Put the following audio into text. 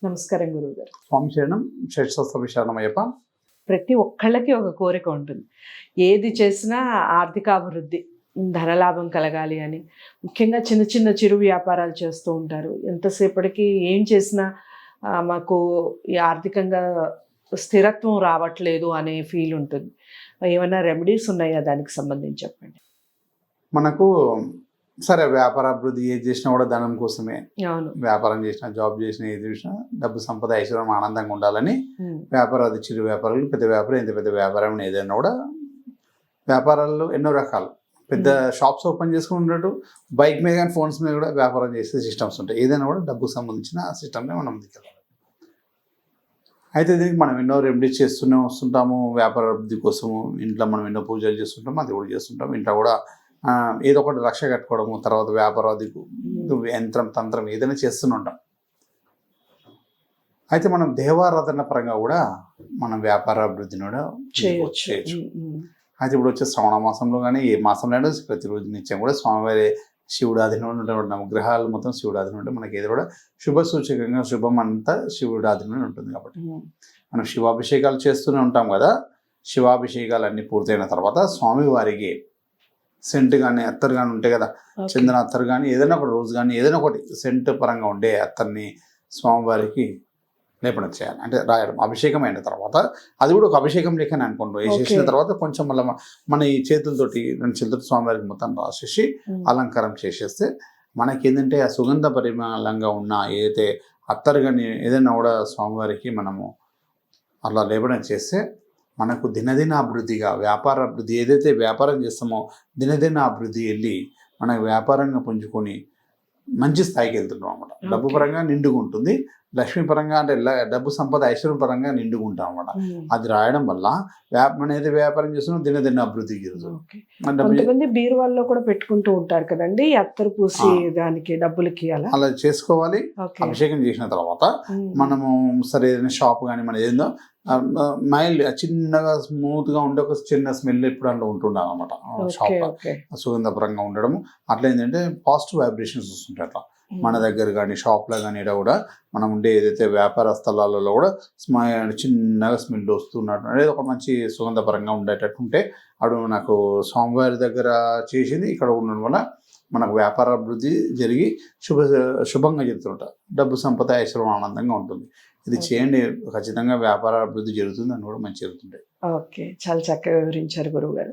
నమస్కారం గురువుగారు. స్వామి శరణం, షట్శస్త్ర శరణం అయ్యప్ప. ప్రతి ఒక్కళ్ళకి ఒక కోరిక ఉంటుంది. ఏది చేసినా ఆర్థికాభివృద్ధి, ధనలాభం కలగాలి అని. ముఖ్యంగా చిన్న చిన్న చిరు వ్యాపారాలు చేస్తూ ఉంటారు. ఎంతసేపటికి ఏం చేసినా మాకు ఈ ఆర్థికంగా స్థిరత్వం రావట్లేదు అనే ఫీల్ ఉంటుంది. ఏమైనా రెమెడీస్ ఉన్నాయా దానికి సంబంధించి చెప్పండి? మనకు సరే వ్యాపార అభివృద్ధి ఏది చేసినా కూడా ధనం కోసమే. అవును. వ్యాపారం చేసినా, జాబ్ చేసినా, ఏది చేసినా డబ్బు సంపద ఐశ్వర్యం ఆనందంగా ఉండాలని ఉమ్, వ్యాపారాలు, చిరు వ్యాపారాలు, పెద్ద వ్యాపారం, ఎంత పెద్ద వ్యాపారం ఏదైనా కూడా వ్యాపారాల్లో ఎన్నో రకాలు. పెద్ద షాప్స్ ఓపెన్ చేసుకున్నట్టు బైక్ మీద కానీ ఫోన్స్ మీద కూడా వ్యాపారం చేసే సిస్టమ్స్ ఉంటాయి. ఏదైనా కూడా డబ్బుకు సంబంధించిన సిస్టమ్నే మనం ముందుకెళ్ళాలి. అయితే దీనికి మనం ఎన్నో రెమెడీస్ చేస్తూనే వస్తుంటాము. వ్యాపార అభివృద్ధి కోసము ఇంట్లో మనం ఎన్నో పూజలు చేస్తుంటాం, అది కూడా చేస్తుంటాం. ఇంట్లో కూడా ఏదో ఒకటి రక్ష కట్టుకోవడము, తర్వాత వ్యాపారాది యంత్రం తంత్రం ఏదైనా చేస్తూనే ఉంటాం. అయితే మనం దేవారాధన పరంగా కూడా మనం వ్యాపార అభివృద్ధిని కూడా చేయొచ్చు. అయితే ఇప్పుడు వచ్చే శ్రవణ మాసంలో కానీ ఏ మాసంలో అయినా ప్రతిరోజు నిత్యం కూడా స్వామివారి శివుడు ఆధీనంలో ఉన్నటువంటి నవగ్రహాలు మొత్తం శివుడు ఆధీనంలో ఉంటే మనకి ఏదో కూడా శుభ సూచకంగా శుభం అంతా శివుడు ఆధీనంలో ఉంటుంది. కాబట్టి మనం శివాభిషేకాలు చేస్తూనే ఉంటాం కదా. శివాభిషేకాలు అన్నీ పూర్తయిన తర్వాత స్వామివారికి సెంట్ కానీ అత్తరు కానీ ఉంటాయి కదా, చందన అత్తరు కానీ ఏదైనా ఒకటి రోజు కానీ ఏదైనా ఒకటి సెంట్ పరంగా ఉండే అత్తర్ని స్వామివారికి లేపన చేయాలి. అంటే రాయడం. అభిషేకం అయిన తర్వాత అది కూడా ఒక అభిషేకం లెక్కనే అనుకోండి. వేసేసిన తర్వాత కొంచెం మళ్ళీ మన ఈ చేతులతోటి 2 చేతులతో స్వామివారికి మొత్తం రాసేసి అలంకారం చేసేస్తే మనకి ఏంటంటే ఆ సుగంధ పరిమళంగా ఉన్న ఏదైతే అత్తరు కానీ ఏదైనా కూడా స్వామివారికి మనము అలా లేపనం చేస్తే మనకు దినదిన అభివృద్ధిగా వ్యాపార అభివృద్ధి ఏదైతే వ్యాపారం చేస్తామో దినదిన అభివృద్ధి వెళ్ళి మనకు వ్యాపారంగా పుంజుకొని మంచి స్థాయికి వెళ్తున్నాం అన్నమాట. డబ్బు పరంగా నిండుగా ఉంటుంది, లక్ష్మీ పరంగా అంటే డబ్బు సంపద ఐశ్వర్యం పరంగా నిండుగా ఉంటాం అన్నమాట. అది రాయడం వల్ల మనం ఏదైతే వ్యాపారం చేస్తున్నాం దినదిన అభివృద్ధి జరుగుతుంది. కొంతమంది బీరువాల్లో కూడా పెట్టుకుంటూ ఉంటారు కదండి, అత్తరు పూసి దానికి డబ్బులకి అలా చేసుకోవాలి. అభిషేకం చేసిన తర్వాత మనము సరే ఏదైనా షాప్ కానీ మన ఏదో మైల్డ్ చిన్నగా స్మూత్ గా ఉండే ఒక చిన్న స్మెల్ ఎప్పుడు అందులో ఉంటుండాలి అనమాట. షాప్ సుగంధపరంగా ఉండడము అట్లా ఏంటంటే పాజిటివ్ వైబ్రేషన్స్ వస్తుంటాయి. అట్లా మన దగ్గర కానీ షాప్లో కానీ ఇక్కడ కూడా మనం ఉండే ఏదైతే వ్యాపార స్థలాలలో కూడా చిన్నగా స్మెల్ వస్తున్నట్టు అనేది ఒక మంచి సుగంధపరంగా ఉండేటట్టు ఉంటే అప్పుడు నాకు స్వామివారి దగ్గర చేసింది ఇక్కడ ఉండడం వల్ల మనకు వ్యాపార అభివృద్ధి జరిగి శుభంగా జరుగుతుంటారు. డబ్బు సంపద ఐశ్వర్యం ఆనందంగా ఉంటుంది. ఇది చేయండి, ఖచ్చితంగా వ్యాపార అభివృద్ధి జరుగుతుంది అని కూడా మంచి జరుగుతుంటాయి. ఓకే, చాలా చక్కగా వివరించారు గురువు గారు.